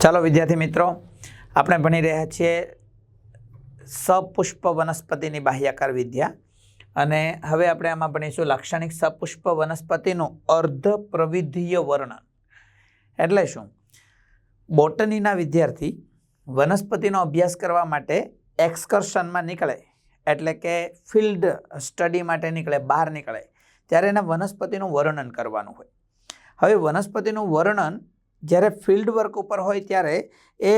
ચાલો વિદ્યાર્થી મિત્રો, આપણે ભણી રહ્યા છીએ સપુષ્પ વનસ્પતિની બાહ્યાકાર વિદ્યા અને હવે આપણે આમાં ભણીશું લાક્ષણિક સપુષ્પ વનસ્પતિનું અર્ધ પ્રવિધીય વર્ણન. એટલે શું? બોટનીના વિદ્યાર્થી વનસ્પતિનો અભ્યાસ કરવા માટે એક્સકર્શનમાં નીકળે, એટલે કે ફિલ્ડ સ્ટડી માટે નીકળે, બહાર નીકળે, ત્યારે એના વનસ્પતિનું વર્ણન કરવાનું હોય. હવે વનસ્પતિનું વર્ણન જ્યારે ફિલ્ડ વર્ક ઉપર હોય ત્યારે એ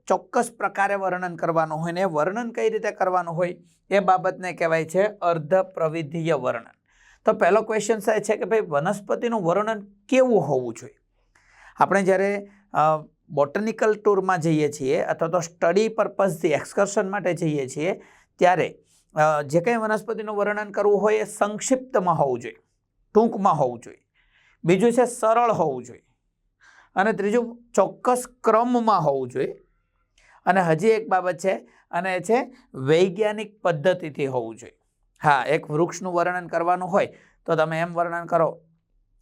ચોક્કસ પ્રકારે વર્ણન કરવાનું હોય ને એ વર્ણન કઈ રીતે કરવાનું હોય એ બાબતને કહેવાય છે અર્ધ પ્રવિધીય વર્ણન. તો પહેલો ક્વેશ્ચન એ છે કે ભાઈ વનસ્પતિનું વર્ણન કેવું હોવું જોઈએ? આપણે જ્યારે બોટનિકલ ટૂરમાં જઈએ છીએ અથવા તો સ્ટડી પર્પઝથી એક્સકર્શન માટે જઈએ છીએ ત્યારે જે કંઈ વનસ્પતિનું વર્ણન કરવું હોય એ સંક્ષિપ્તમાં હોવું જોઈએ, ટૂંકમાં હોવું જોઈએ. બીજું છે સરળ હોવું જોઈએ અને ત્રીજું ચોક્કસ ક્રમમાં હોવું જોઈએ. અને હજી એક બાબત છે અને એ છે વૈજ્ઞાનિક પદ્ધતિથી હોવું જોઈએ. હા, એક વૃક્ષનું વર્ણન કરવાનું હોય તો તમે એમ વર્ણન કરો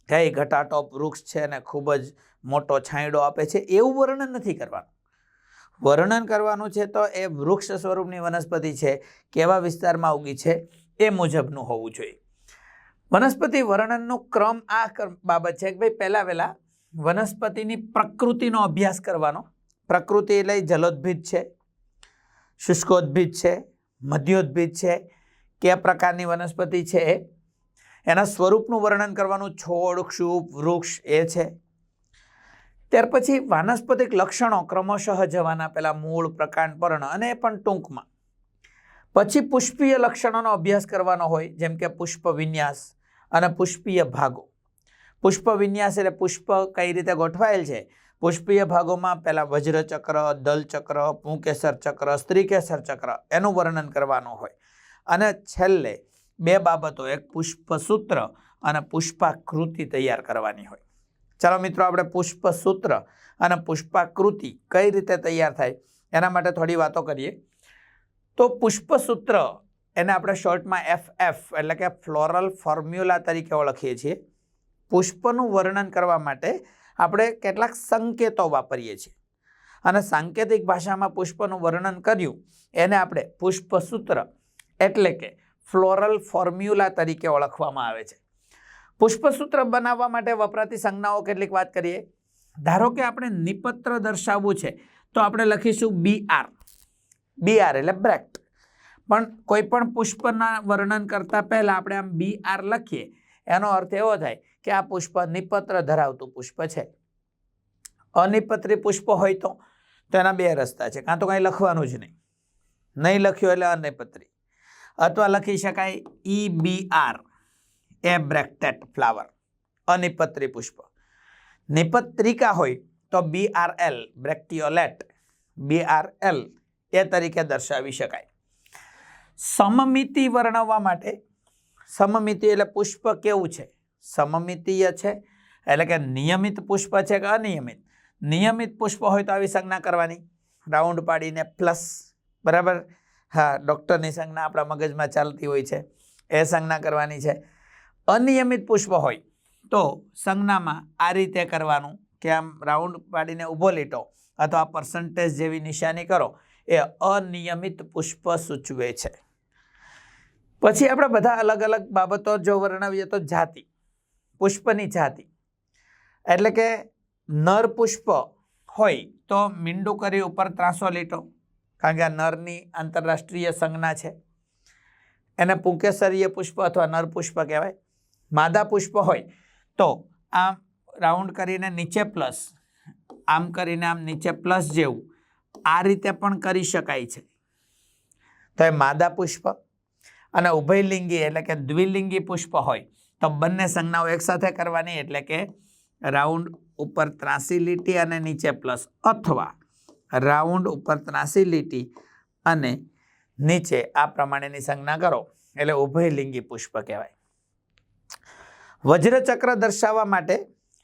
કે એ ઘટાટોપ વૃક્ષ છે ને ખૂબ જ મોટો છાંયડો આપે છે, એવું વર્ણન નથી કરવાનું. વર્ણન કરવાનું છે તો એ વૃક્ષ સ્વરૂપની વનસ્પતિ છે, કેવા વિસ્તારમાં ઉગી છે એ મુજબનું હોવું જોઈએ. વનસ્પતિ વર્ણનનો ક્રમ આ બાબત છે કે ભાઈ પહેલા વનસ્પતિની પ્રકૃતિનો અભ્યાસ કરવાનો. પ્રકૃતિ એટલે જલોદ્ભિદ છે, શુષ્કોદ્ભિદ છે, મધ્યોદ્ભિદ છે, કયા પ્રકારની વનસ્પતિ છે એના સ્વરૂપનું વર્ણન કરવાનું, છોડ, ક્ષુપ, વૃક્ષ એ છે. ત્યાર પછી વાનસ્પતિક લક્ષણો ક્રમશઃ જવાના, પેલા મૂળ, પ્રકાંડ, પર્ણ અને એ પણ ટૂંકમાં. પછી પુષ્પીય લક્ષણોનો અભ્યાસ કરવાનો હોય, જેમ કે પુષ્પ વિન્યાસ અને પુષ્પીય ભાગો. પુષ્પ વિન્યાસ એટલે પુષ્પ કઈ રીતે ગોઠવાયેલ છે. પુષ્પીય ભાગોમાં પહેલા વજ્રચક્ર, દલચક્ર, પુંકેસર ચક્ર, સ્ત્રીકેસર ચક્ર એનું વર્ણન કરવાનું હોય. અને છેલ્લે બે બાબતો, એક પુષ્પસૂત્ર અને પુષ્પાકૃતિ તૈયાર કરવાની હોય. ચાલો મિત્રો, આપણે પુષ્પસૂત્ર અને પુષ્પાકૃતિ કઈ રીતે તૈયાર થાય એના માટે થોડી વાતો કરીએ. તો પુષ્પસૂત્ર એને આપણે શોર્ટમાં FF એટલે કે ફ્લોરલ ફોર્મ્યુલા તરીકે ઓળખીએ છીએ. પુષ્પનું વર્ણન કરવા માટે આપણે કેટલાક સંકેતો વાપરીએ છીએ અને સાંકેતિક ભાષામાં પુષ્પનું વર્ણન કર્યું એને આપણે પુષ્પસૂત્ર એટલે કે ફ્લોરલ ફોર્મ્યુલા તરીકે ઓળખવામાં આવે છે. પુષ્પસૂત્ર બનાવવા માટે વપરાતી સંજ્ઞાઓ કેટલીક વાત કરીએ. ધારો કે આપણે નિપત્ર દર્શાવવું છે તો આપણે લખીશું BR. BR એટલે બ્રેક્ટ. પણ કોઈ પણ પુષ્પના વર્ણન કરતા પહેલા આપણે આમ BR લખીએ એનો અર્થ એવો થાય કે આ પુષ્પ નિપત્ર ધરાવતું પુષ્પ છે. અનિપત્રી પુષ્પ હોય તો એના બે રસ્તા છે, કાં તો કંઈ લખવાનું જ નહીં લખ્યું એટલે અનિપત્રી, અથવા લખી શકાય EBR એ બ્રેક્ટેટ ફ્લાવર, અનિપત્રી પુષ્પ. નિપત્રિકા હોય તો BRL બ્રેક્ટિયોલેટ, BRL એ તરીકે દર્શાવી શકાય. સમમિતિ વર્ણવવા માટે, સમમિતિ એટલે પુષ્પ કેવું છે, સમમિતીય છે એટલે કે નિયમિત પુષ્પ છે કે અનિયમિત. નિયમિત પુષ્પ હોય તો આવી સંજ્ઞા કરવાની, રાઉન્ડ પાડીને પ્લસ, બરાબર. હા, ડૉક્ટરની સંજ્ઞા આપણા મગજમાં ચાલતી હોય છે, એ સંજ્ઞા કરવાની છે. અનિયમિત પુષ્પ હોય તો સંજ્ઞામાં આ રીતે કરવાનું કે આમ રાઉન્ડ પાડીને ઊભો લીટો અથવા પર્સન્ટેજ જેવી નિશાની કરો, એ અનિયમિત પુષ્પ સૂચવે છે. પછી આપણે બધા અલગ અલગ બાબતો જો વર્ણવીએ તો જાતિ, પુષ્પની જાતિ એટલે કે નર પુષ્પ હોય તો મીંડું કરી ઉપર ત્રાસો લીટો, કારણ કે આ નરની આંતરરાષ્ટ્રીય સંજ્ઞા છે. એને પુંકેસરીય પુષ્પ અથવા નર પુષ્પ કહેવાય. માદા પુષ્પ હોય તો આમ રાઉન્ડ કરીને નીચે પ્લસ, આમ કરીને આમ નીચે પ્લસ જેવું આ રીતે પણ કરી શકાય છે, તો એ માદા પુષ્પ. અને ઉભયલિંગી એટલે કે દ્વિલિંગી પુષ્પ હોય તો બંને સંજ્ઞાઓ એકસાથે કરવાની, એટલે કે રાઉન્ડ ઉપર ત્રાસી લીટી અને નીચે પ્લસ, અથવા રાઉન્ડ ઉપર ત્રાસી લીટી અને નીચે આ પ્રમાણેની સંજ્ઞા કરો એટલે ઉભયલિંગી પુષ્પ કહેવાય. વજ્રચક્ર દર્શાવવા માટે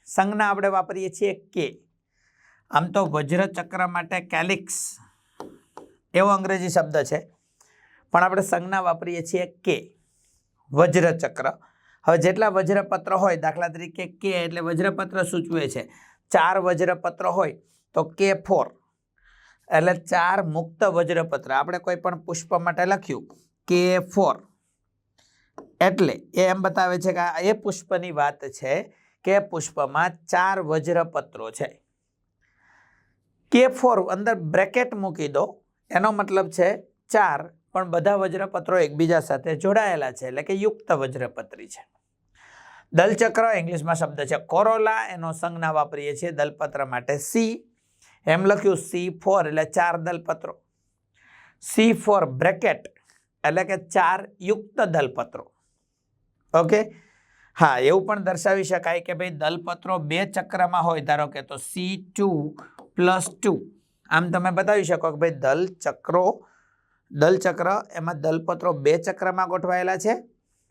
સંજ્ઞા આપણે વાપરીએ છીએ કે. આમ તો વજ્રચક્ર માટે કેલિક્સ એવો અંગ્રેજી શબ્દ છે, પણ આપણે સંજ્ઞા વાપરીએ છીએ કે. વજ્રચક્ર. હવે જેટલા વજ્રપત્ર હોય, દાખલા તરીકે કે એટલે વજ્રપત્ર સૂચવે છે. 4 વજ્રપત્ર હોય તો K4 એટલે 4 મુક્ત વજ્રપત્ર. આપણે કોઈ પણ પુષ્પ માટે લખ્યું K4 એટલે એ એમ બતાવે છે કે એ પુષ્પની વાત છે કે પુષ્પમાં 4 વજ્રપત્રો છે. K4 અંદર બ્રેકેટ મૂકી દો, એનો મતલબ છે 4 પણ બધા વજ્રપત્રો એકબીજા સાથે જોડાયેલા છે એટલે કે યુક્ત વજ્રપત્રી છે. દલચક્ર ઇંગ્લિશમાં શબ્દ છે કોરોલા, એનો સંજ્ઞા વાપરીએ છીએ દલપત્ર માટે C. એમ લખ્યું C4 એટલે 4 દલપત્રો. C4 બ્રેકેટ એટલે કે 4 યુક્ત દલપત્રો. ઓકે, હા, એવું પણ દર્શાવી શકાય કે ભાઈ દલપત્રો 2 ચક્રમાં હોય, ધારો કે તો C2+2. આમ તમે બતાવી શકો કે ભાઈ દલચક્ર એમાં દલપત્રો 2 ચક્રમાં ગોઠવાયેલા છે.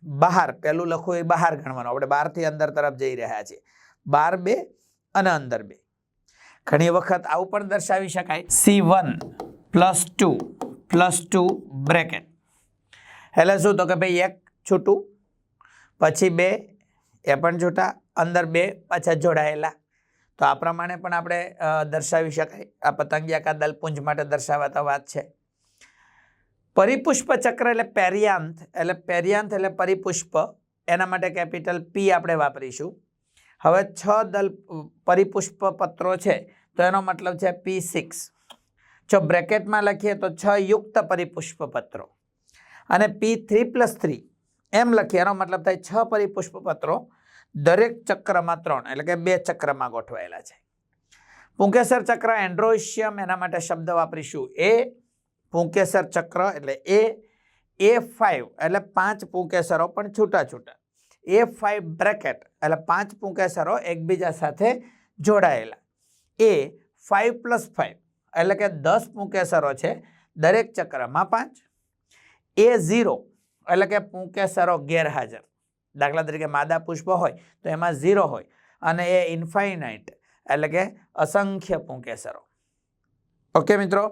બહાર પેલું લખવું એ બહાર ગણવાનું, આપણે બહારથી અંદર તરફ જઈ રહ્યા છીએ. બહાર 2 અને અંદર 2. ઘણી વખત આવું પણ દર્શાવી શકાય C1+2+2 બ્રેકેટ એટલે શું તો કે ભાઈ એક છૂટું પછી 2 એ પણ છૂટા, અંદર 2 પાછા જોડાયેલા. તો આ પ્રમાણે પણ આપણે દર્શાવી શકાય. આ પતંગિયાકા દલપુંજ માટે દર્શાવાતા વાત છે. પરિપુષ્પ ચક્ર એટલે પેરિયાન્થ એટલે પરિપુષ્પ, એના માટે કેપિટલ P આપણે વાપરીશું. હવે 6 પરિપુષ્પ પત્રો છે તો એનો મતલબ છે P6. જો બ્રેકેટમાં લખીએ તો 6 યુક્ત પરિપુષ્પ પત્રો અને P3+3 એમ લખીએ એનો મતલબ થાય 6 પરિપુષ્પ પત્રો દરેક ચક્રમાં 3 એટલે કે 2 ચક્રમાં ગોઠવાયેલા છે. પુંકેસર ચક્ર એન્ડ્રોઇશિયમ, એના માટે શબ્દ વાપરીશું A. પુંકેસર ચક્ર એટલે A5 એટલે 5 પુંકેસરો પણ છૂટા છૂટા. A5 બ્રેકેટ એટલે 5 પુંકેસરો એકબીજા સાથે જોડાયેલા. A5+5 એટલે કે 10 પુંકેસરો છે દરેક ચક્રમાં 5. A0 એટલે કે પુંકેસરો ગેરહાજર. દાખલા તરીકે માદા પુષ્પ હોય તો એમાં 0 હોય, અને એ ઇન્ફાઇનાઇટ એટલે કે અસંખ્ય પુંકેસરો. ઓકે મિત્રો,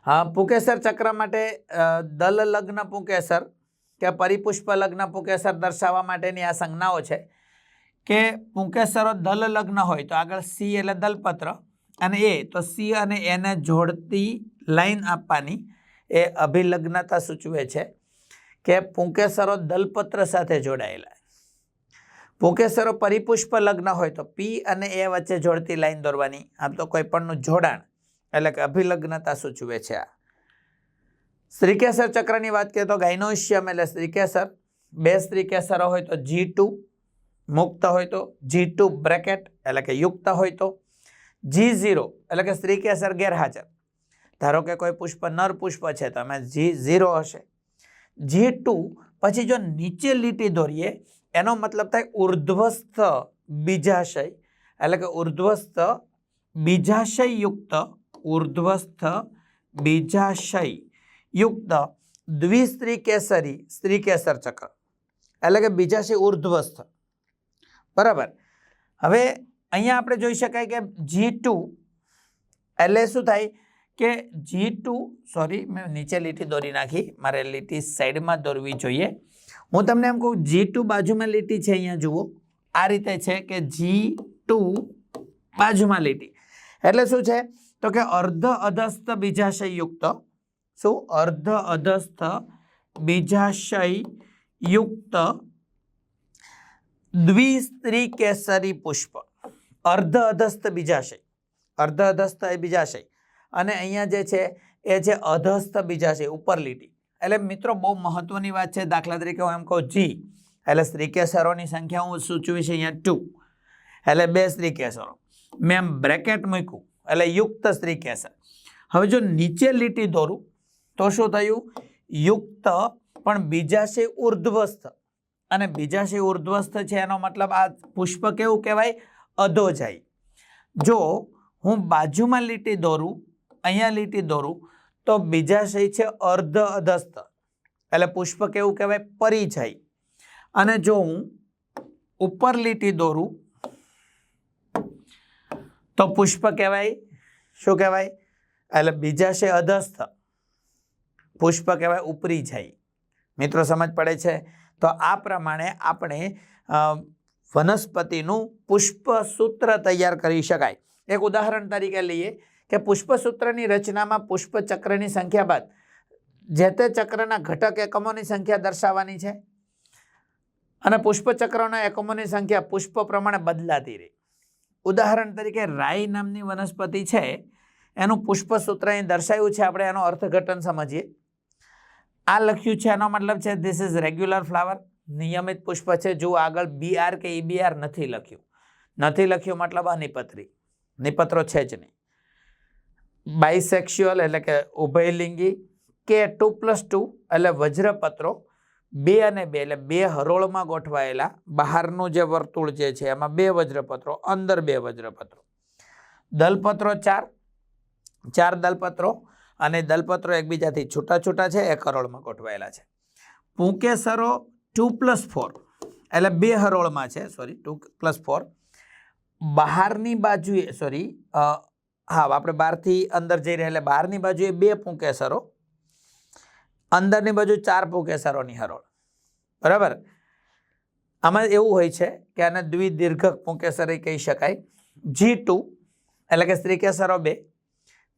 હા, પુંકેસર ચક્ર માટે દલ લગ્ન પુંકેસર કે પરિપુષ્પ લગ્ન પુંકેસર દર્શાવવા માટેની આ સંજ્ઞાઓ છે કે પુંકેસરો દલ લગ્ન હોય તો આગળ C એટલે દલપત્ર અને A, તો C અને A ને જોડતી લાઈન આપવાની એ અભિલગ્નતા સૂચવે છે કે પુંકેસરો દલપત્ર સાથે જોડાયેલા. પુંકેસરો પરિપુષ્પ લગ્ન હોય તો P અને A વચ્ચે જોડતી લાઈન દોરવાની. આમ તો કોઈ પણનું જોડાણ એટલે કે અભિલગ્નતા સૂચવે છે. આ સ્ત્રીકેસર ચક્રની વાત કરીએ તો ગાયનોઇશિયમ એટલે સ્ત્રીકેસર. 2 સ્ત્રીકેસરો હોય તો G2 મુક્ત હોય તો, G2 બ્રેકેટ એટલે કે યુક્ત હોય તો, G0 એટલે કે સ્ત્રીકેસર ગેરહાજર. ધારો કે કોઈ પુષ્પ નર પુષ્પ છે તો એમાં G0 હશે. G2 પછી જો નીચે લીટી દોરીએ એનો મતલબ થાય ઉર્ધ્વસ્થ બીજાશય એટલે કે ઉર્ધ્વસ્થ બીજાશય યુક્ત દ્વિસ્ત્રીકેસરી સ્ત્રીકેસર ચક્ર એટલે કે બીજાશય ઉર્ધ્વસ્થ. બરાબર. હવે અહીંયા આપણે જોઈ શકાય કે G2 એટલે શું થાય કે G2, સોરી મેં નીચે લીટી દોરી નાખી, મારે લીટી સાઈડમાં દોરવી જોઈએ. હું તમને એમ કહું G2 બાજુમાં લીટી છે, અહીંયા જુઓ આ રીતે છે કે G2 બાજુમાં લીટી એટલે શું છે તો કે અર્ધ અધસ્થ બીજાશય યુક્ત. શું? અર્ધ અધસ્થ બીજાશય યુક્ત દ્વિસ્ત્રીકેસરી પુષ્પ. અર્ધ અધસ્થ બીજાશય, અર્ધ અધસ્થ એ બીજાશય અને અહીંયા જે છે એ છે અધસ્થ બીજાશય, ઉપર લીટી. એટલે મિત્રો બહુ મહત્વની વાત છે. દાખલા તરીકે હું એમ કહું G એટલે સ્ત્રીકેસરોની સંખ્યા હું સૂચવીશ અહીંયા 2 એટલે 2 સ્ત્રીકેસરો. મેં એમ બ્રેકેટ મૂક્યું એટલે યુક્ત સ્ત્રીકેસર. હવે જો નીચે લીટી દોરું તો શું થયું? યુક્ત પણ બીજાશય ઉર્ધ્વસ્થ, અને બીજાશય ઉર્ધ્વસ્થ છે એનો મતલબ આ પુષ્પ કેવું કહેવાય? અધોજાઈ. જો હું બાજુમાં લીટી દોરું, અહીંયા લીટી દોરું તો બીજાશય છે અર્ધ અધસ્થ એટલે પુષ્પ કેવું કહેવાય? પરિજાઈ. અને જો હું ઉપર લીટી દોરું તો પુષ્પ કહેવાય શું કહેવાય? એટલે બીજાશય અધસ્થ, પુષ્પ કહેવાય ઉપરી જાય. મિત્રો સમજ પડે છે? તો આ પ્રમાણે આપણે વનસ્પતિનું પુષ્પ સૂત્ર તૈયાર કરી શકાય. એક ઉદાહરણ તરીકે લઈએ કે પુષ્પસૂત્રની રચનામાં પુષ્પચક્રની સંખ્યા બાદ જે તે ચક્રના ઘટક એકમોની સંખ્યા દર્શાવવાની છે અને પુષ્પચક્રના એકમોની સંખ્યા પુષ્પ પ્રમાણે બદલાતી રહી. ઉદાહરણ તરીકે રાઈ નામની વનસ્પતિ છે, એનું પુષ્પસૂત્ર અહીં દર્શાવ્યું છે. આપણે એનો અર્થઘટન સમજીએ. આ લખ્યું છે, એનો મતલબ છે ધીસ ઇઝ રેગ્યુલર ફ્લાવર, નિયમિત પુષ્પ છે. જો આગળ BR કે EBR નથી લખ્યું મતલબ અનિપત્રી, નિપત્રો છે જ નહીં. બાયસેક્સ્યુઅલ એટલે કે ઉભયલિંગી, કે 2+2 એટલે વજ્રપત્રો 2 અને 2 એટલે 2 હરોળમાં ગોઠવાયેલા. બહારનું જે વર્તુળ જે છે એમાં 2 વજ્રપત્રો, અંદર 2 વજ્રપત્રો. દલપત્રો 4 દલપત્રો, અને દલપત્રો એકબીજાથી છૂટા છૂટા છે, એક હરોળમાં ગોઠવાયેલા છે. પુંકેસરો 2+4 એટલે 2 હરોળમાં છે, 2+4. બહારની બાજુએ આપણે બહારથી અંદર જઈ રહ્યા એટલે બહારની બાજુએ 2 પુંકેસરો, અંદરની બાજુ 4 પુંકેસરોની હરોળ. બરાબર. આમાં એવું હોય છે કે આને દ્વિદીર્ઘક પુંકેસરી કહી શકાય. G2 એટલે કે સ્ત્રીકેસરો 2,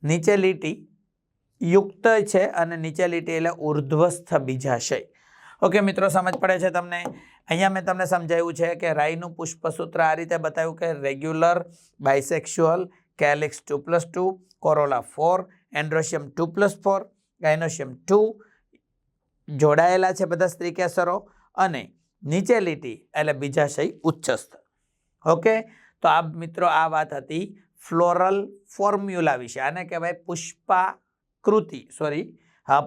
નીચે લીટી યુક્ત છે અને નીચે લીટી એટલે ઉર્ધ્વસ્થ બીજાશય. ઓકે મિત્રો, સમજ પડે છે તમને? અહીંયા મેં તમને સમજાવ્યું છે કે રાઈનું પુષ્પસૂત્ર આ રીતે બતાવ્યું કે રેગ્યુલર, બાયસેક્સ્યુઅલ, કેલિક્સ 2+2, કોરોલા 4, એન્ડ્રોશિયમ 2+4, ગાયનોશિયમ 2 જોડાયેલા છે બધા સ્ત્રીકેસરો, અને નીચે લીટી એટલે બીજાશય ઉચ્ચસ્થ. ઓકે, તો આ મિત્રો આ વાત હતી ફ્લોરલ ફોર્મ્યુલા વિશે. આને કહેવાય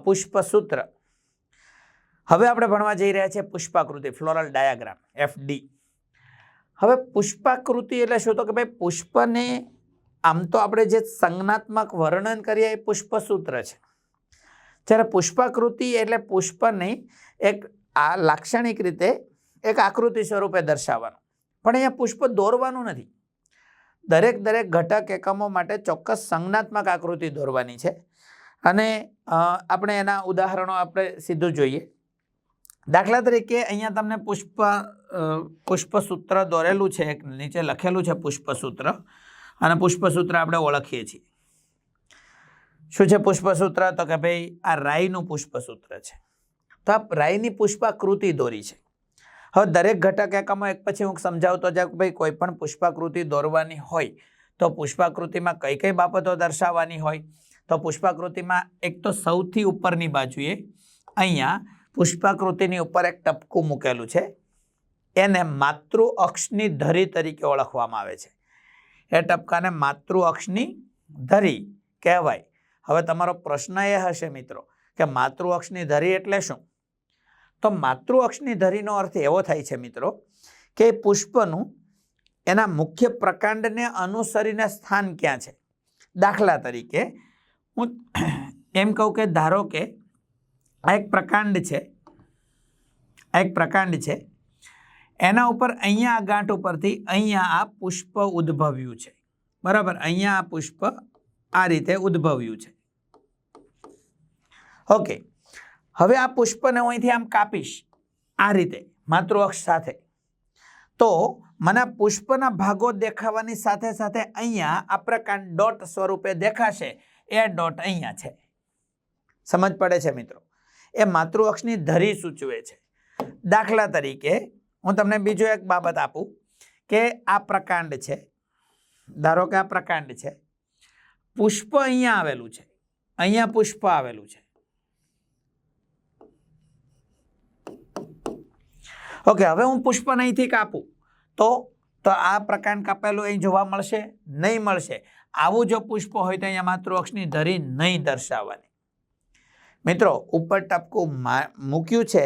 પુષ્પસૂત્ર. હવે આપણે ભણવા જઈ રહ્યા છીએ પુષ્પાકૃતિ, ફ્લોરલ ડાયાગ્રામ, FD. હવે પુષ્પાકૃતિ એટલે શું? તો કે ભાઈ પુષ્પને આમ તો આપણે જે સંજ્ઞાત્મક વર્ણન કરીએ એ પુષ્પસૂત્ર છે. જ્યારે પુષ્પાકૃતિ એટલે પુષ્પને એક આ લાક્ષણિક રીતે એક આકૃતિ સ્વરૂપે દર્શાવવાનું. પણ અહીંયા પુષ્પ દોરવાનું નથી. દરેક ઘટક એકમો માટે ચોક્કસ સંજ્ઞાત્મક આકૃતિ દોરવાની છે. અને આપણે એના ઉદાહરણો આપણે સીધું જોઈએ. દાખલા તરીકે અહીંયા તમને પુષ્પસૂત્ર દોરેલું છે, નીચે લખેલું છે પુષ્પસૂત્ર, અને પુષ્પસૂત્ર આપણે ઓળખીએ છીએ. શું છે પુષ્પસૂત્ર? તો કે ભાઈ આ રાઈનું પુષ્પસૂત્ર છે. તો આ રાઈની પુષ્પાકૃતિ દોરી છે. હવે દરેક ઘટક એકમો એક પછી હું સમજાવતો જાઉં કે ભાઈ કોઈ પણ પુષ્પાકૃતિ દોરવાની હોય તો પુષ્પાકૃતિમાં કઈ કઈ બાબતો દર્શાવવાની હોય. તો પુષ્પાકૃતિમાં એક તો સૌથી ઉપરની બાજુએ અહીંયા પુષ્પાકૃતિની ઉપર એક ટપકું મૂકેલું છે, એને માતૃ અક્ષની ધરી તરીકે ઓળખવામાં આવે છે. એ ટપકાને માતૃ અક્ષની ધરી કહેવાય. હવે તમારો પ્રશ્ન એ હશે મિત્રો કે માતૃ અક્ષની ધરી એટલે શું? તો માતૃ અક્ષની ધરીનો અર્થ એવો થાય છે મિત્રો કે પુષ્પનું એના મુખ્ય પ્રકાંડને અનુસરીને સ્થાન ક્યાં છે. દાખલા તરીકે હું એમ કહું કે ધારો કે આ એક પ્રકાંડ છે, એના ઉપર અહીંયા આ ગાંઠ ઉપરથી અહીંયા આ પુષ્પ ઉદ્ભવ્યું છે. બરાબર, અહીંયા આ પુષ્પ આ રીતે ઉદ્ભવ્યું છે. ઓકે, હવે આ પુષ્પને હું અહીંથી આમ કાપીશ આ રીતે માતૃ અક્ષ સાથે, તો મને પુષ્પના ભાગો દેખાવાની સાથે સાથે અહીંયા આ પ્રકાંડ ડોટ સ્વરૂપે દેખાશે. એ ડોટ અહીંયા છે. સમજ પડે છે મિત્રો? એ માતૃ અક્ષની ધરી સૂચવે છે. દાખલા તરીકે હું તમને બીજો એક બાબત આપું કે આ પ્રકાંડ છે, ધારો કે આ પ્રકાંડ છે, પુષ્પ અહીંયા આવેલું છે, અહીંયા પુષ્પ આવેલું છે. ઓકે, હવે હું પુષ્પ અહીંથી કાપું તો આ પ્રકાંડ કાપેલું અહીં જોવા મળશે? નહીં મળશે. આવું જો પુષ્પ હોય તો અહીંયા માતૃ અક્ષની ધરી નહીં દર્શાવવાની. મિત્રો ઉપર ટપકું મૂક્યું છે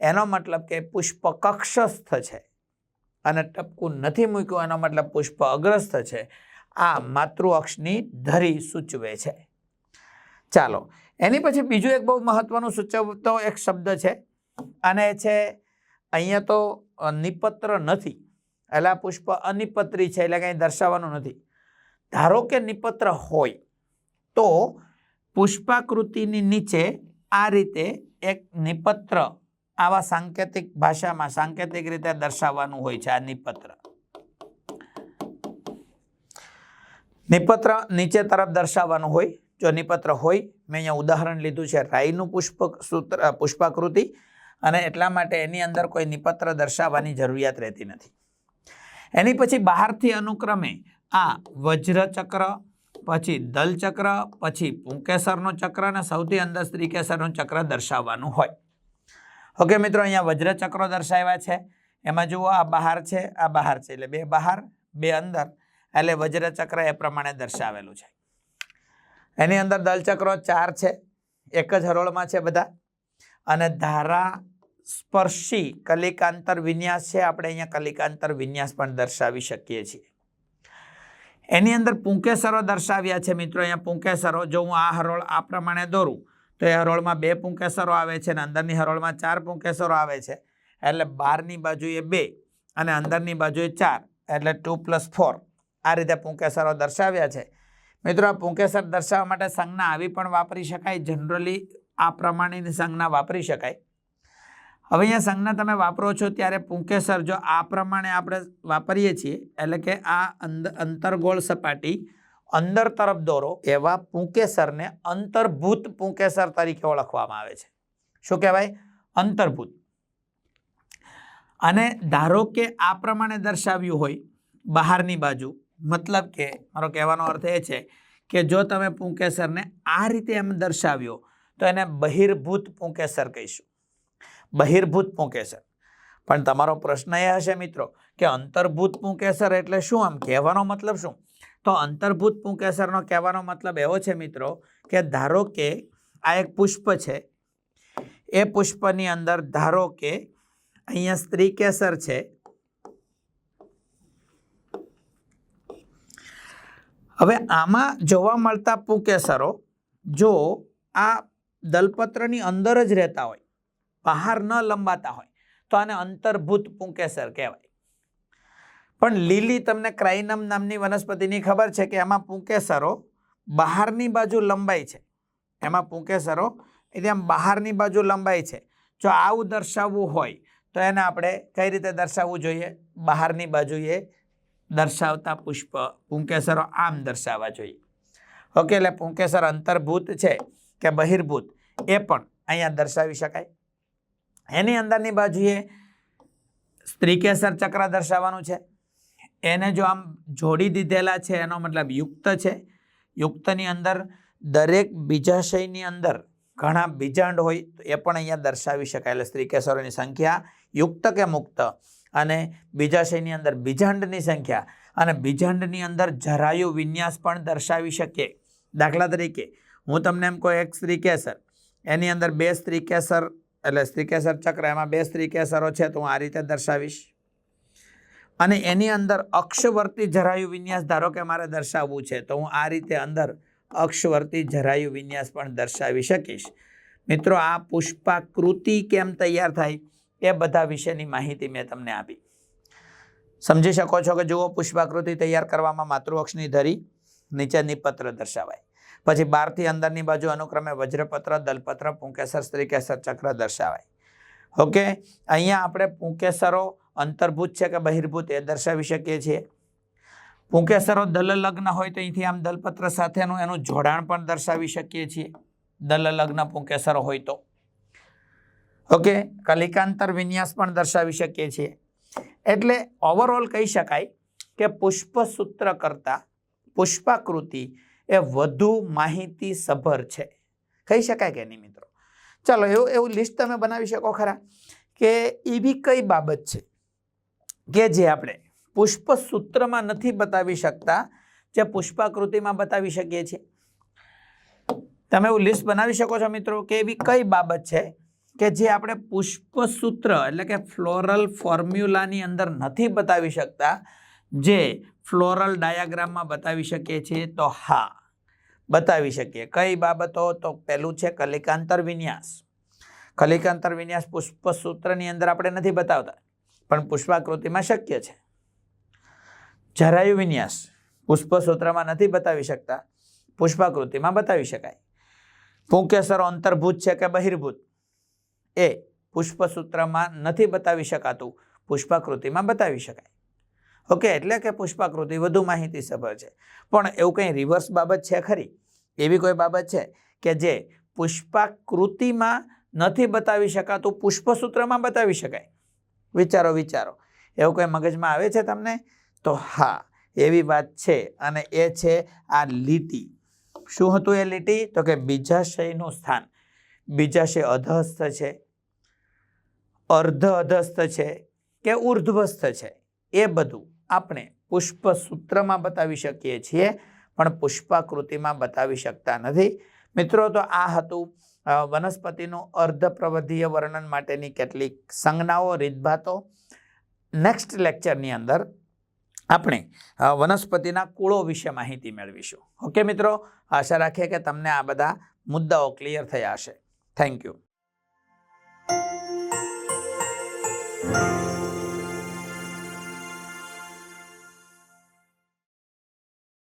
એનો મતલબ કે પુષ્પ કક્ષસ્થ છે, અને ટપકું નથી મૂક્યું એનો મતલબ પુષ્પ અગ્રસ્થ છે. આ માતૃ અક્ષની ધરી સૂચવે છે. ચાલો, એની પછી બીજું એક બહુ મહત્વનું સૂચવતો એક શબ્દ છે, અને છે અહીંયા તો નિપત્ર નથી, એટલે આ પુષ્પ અનિપત્રી છે, એટલે કંઈ દર્શાવવાનું નથી. ધારો કે નિપત્ર હોય તો પુષ્પાકૃતિની નીચે આ રીતે એક નિપત્ર આવા સાંકેતિક ભાષામાં સાંકેતિક રીતે દર્શાવવાનું હોય છે. આ નિપત્ર નિપત્ર નીચે તરફ દર્શાવવાનું હોય, જો નિપત્ર હોય, મેં અહીંયા ઉદાહરણ લીધું છે રાઈનું પુષ્પાકૃતિ, અને એટલા માટે એની અંદર કોઈ નિપત્ર દર્શાવવાની જરૂરિયાત રહેતી નથી. એની પછી બહારથી અનુક્રમે આ વજ્રચક્ર, પછી દલચક્ર, પછી પુંકેસરનું ચક્ર અને સૌથી અંદર સ્ત્રીકેસરનું ચક્ર દર્શાવવાનું હોય. ઓકે મિત્રો, અહીંયા વજ્રચક્રો દર્શાવ્યા છે. એમાં જુઓ આ બહાર છે, આ બહાર છે, એટલે બે બહાર બે અંદર, એટલે વજ્રચક્ર એ પ્રમાણે દર્શાવેલું છે. એની અંદર દલચક્રો 4 છે, એક જ હરોળમાં છે બધા, અને ધારા સ્પર્શી કલિકાંતર વિન્યાસ છે. આપણે અહીંયા કલિકાંતર વિન્યાસ પણ દર્શાવી શકીએ છીએ. એની અંદર પુંકેસરો દર્શાવ્યા છે મિત્રો. અહીંયા પુંકેસરો, જો હું આ હરોળ આ પ્રમાણે દોરું તો એ હરોળમાં 2 પુંકેસરો આવે છે અને અંદરની હરોળમાં 4 પુંકેસરો આવે છે, એટલે બહારની બાજુએ 2 અને અંદરની બાજુએ 4, એટલે 2 + 4. આ રીતે પુંકેસરો દર્શાવ્યા છે મિત્રો. આ પુંકેસર દર્શાવવા માટે સંજ્ઞા આવી પણ વાપરી શકાય, જનરલી આ પ્રમાણેની સંજ્ઞા વાપરી શકાય. હવે અહીંયા સંજ્ઞા તમે વાપરો છો ત્યારે પુંકેસર જો આ પ્રમાણે આપણે વાપરીએ છીએ, એટલે કે આ અંતર્ગોળ સપાટી અંદર તરફ દોરો, એવા પુંકેસરને અંતર્ભૂત પુંકેસર તરીકે ઓળખવામાં આવે છે. શું કહેવાય? અંતર્ભૂત. અને ધારો કે આ પ્રમાણે દર્શાવ્યું હોય બહારની બાજુ, મતલબ કે મારો કહેવાનો અર્થ એ છે કે જો તમે પુંકેસરને આ રીતે એમ દર્શાવ્યો તો એને બહિર્ભૂત પુંકેસર કહીશું. બહિર્ભૂત પુંકેસર. પણ તમારો પ્રશ્ન એ હશે મિત્રો કે અંતર્ભૂત પુંકેસર એટલે શું? આમ કહેવાનો મતલબ શું? તો અંતર્ભૂત પુંકેસરનો કહેવાનો મતલબ એવો છે મિત્રો કે ધારો કે આ એક પુષ્પ છે, એ પુષ્પની અંદર ધારો કે અહીંયા સ્ત્રીકેસર છે, હવે આમાં જોવા મળતા પુંકેસરો જો આ દલપત્રની અંદર જ રહેતા હોય, બહાર ન લંબાતા હોય, તો આને અંતર્ભૂત પુંકેસર કહેવાય. પણ લીલી તમને ક્રાઇનમ નામની વનસ્પતિની ખબર છે કે એમાં પુંકેસરો બહારની બાજુ લંબાય છે, એમાં પુંકેસરો એટલે આમ બહારની બાજુ લંબાય છે. જો આવું દર્શાવવું હોય તો એને આપણે કઈ રીતે દર્શાવવું જોઈએ? બહારની બાજુએ દર્શાવતા પુષ્પ પુંકેસરો આમ દર્શાવવા જોઈએ. ઓકે, એટલે પુંકેસર અંતર્ભૂત છે કે બહિર્ભૂત એ પણ અહીંયા દર્શાવી શકાય. એની અંદરની બાજુએ સ્ત્રીકેસર ચક્ર દર્શાવવાનું છે. એને જો આમ જોડી દીધેલા છે એનો મતલબ યુક્ત છે. યુક્તની અંદર દરેક બીજાશયની અંદર ઘણા બીજાંડ હોય તો એ પણ અહીંયા દર્શાવી શકાય. એટલે સ્ત્રીકેસરોની સંખ્યા યુક્ત કે મુક્ત, અને બીજાશયની અંદર બીજાંડની સંખ્યા, અને બીજાંડની અંદર જરાયુ વિન્યાસ પણ દર્શાવી શકીએ. દાખલા તરીકે હું તમને એમ કહું એક સ્ત્રીકેસર, એની અંદર 2 સ્ત્રીકેસર, એટલે સ્ત્રીકેસર ચક્ર, એમાં 2 સ્ત્રીકેસરો છે તો હું આ રીતે દર્શાવીશ. અને એની અંદર અક્ષવર્તી જરાયુ વિન્યાસ ધારો કે મારે દર્શાવવું છે તો હું આ રીતે અંદર અક્ષવર્તી જરાયુ વિન્યાસ પણ દર્શાવી શકીશ. મિત્રો, આ પુષ્પાકૃતિ કેમ તૈયાર થાય એ બધા વિશેની માહિતી મેં તમને આપી. સમજી શકો છો કે જુઓ, પુષ્પાકૃતિ તૈયાર કરવામાં માતૃઅક્ષની ધરી, નીચે નિપત્ર દર્શાવાય, પછી બહારથી અંદરની બાજુ અનુક્રમે વજ્રપત્ર, દલપત્ર, પુંકેસર, સ્ત્રીકેસર ચક્ર દર્શાવાય. ઓકે, અહીંયા આપણે પુંકેસરો અંતર્ભૂત છે કે બહિર્ભૂત એ દર્શાવી શકીએ છીએ. પુંકેસરો દલલગ્ન હોય તો અહીંથી આમ દલપત્ર સાથેનું એનું જોડાણ પણ દર્શાવી શકીએ છીએ, દલલગ્ન પુંકેસરો હોય તો. ઓકે, કલિકાંતર વિન્યાસ પણ દર્શાવી શકીએ છીએ. એટલે ઓવરઓલ કહી શકાય કે પુષ્પસૂત્ર કરતાં પુષ્પાકૃતિ એ વધુ માહિતી સભર છે. કહી શકાય કે નહીં મિત્રો? ચાલો, એવું લિસ્ટ તમે બનાવી શકો ખરા કે એવી કઈ બાબત છે કે જે આપણે પુષ્પસૂત્રમાં નથી બતાવી શકતા, જે પુષ્પાકૃતિમાં બતાવી શકીએ છીએ? તમે એવું લિસ્ટ બનાવી શકો છો મિત્રો કે એવી કઈ બાબત છે કે જે આપણે પુષ્પસૂત્ર એટલે કે ફ્લોરલ ફોર્મ્યુલાની અંદર નથી બતાવી શકતા, જે ફ્લોરલ ડાયાગ્રામમાં બતાવી શકીએ છીએ? તો હા, બતાવી શકીએ. કઈ બાબતો? તો પહેલું છે કલિકાંતર વિન્યાસ. કલિકાંતર વિન્યાસ પુષ્પસૂત્રની અંદર આપણે નથી બતાવતા, પણ પુષ્પાકૃતિમાં શક્ય છે. જરાયુ વિન્યાસ પુષ્પસૂત્રમાં નથી બતાવી શકતા, પુષ્પાકૃતિમાં બતાવી શકાય. પુંકેસરો અંતર્ભૂત છે કે બહિર્ભૂત એ પુષ્પસૂત્રમાં નથી બતાવી શકાતું, પુષ્પાકૃતિમાં બતાવી શકાય. ઓકે, એટલે કે પુષ્પાકૃતિ વધુ માહિતીસભર છે. પણ એવું કંઈ રિવર્સ બાબત છે ખરી? એવી કોઈ બાબત છે કે જે પુષ્પાકૃતિમાં નથી બતાવી શકાતું, પુષ્પસૂત્રમાં બતાવી શકાય? વિચારો. એવું કંઈ મગજમાં આવે છે તમને? તો હા, એવી વાત છે, અને એ છે આ લીટી. શું હતું એ લીટી? તો કે બીજાશયનું સ્થાન. બીજાશય અધસ્થ છે, અર્ધ અધસ્થ છે કે ઉર્ધ્વસ્થ છે, એ બધું આપણે પુષ્પસૂત્રમાં બતાવી શકીએ છીએ, પણ પુષ્પાકૃતિમાં બતાવી શકતા નથી. મિત્રો, તો આ હતું વનસ્પતિનું અર્ધપ્રવધીય વર્ણન માટેની કેટલીક સંજ્ઞાઓ, રીતભાતો. નેક્સ્ટ લેક્ચરની અંદર આપણે વનસ્પતિના કુળો વિશે માહિતી મેળવીશું. ઓકે મિત્રો, આશા રાખીએ કે તમને આ બધા મુદ્દાઓ ક્લિયર થયા હશે. Thank you.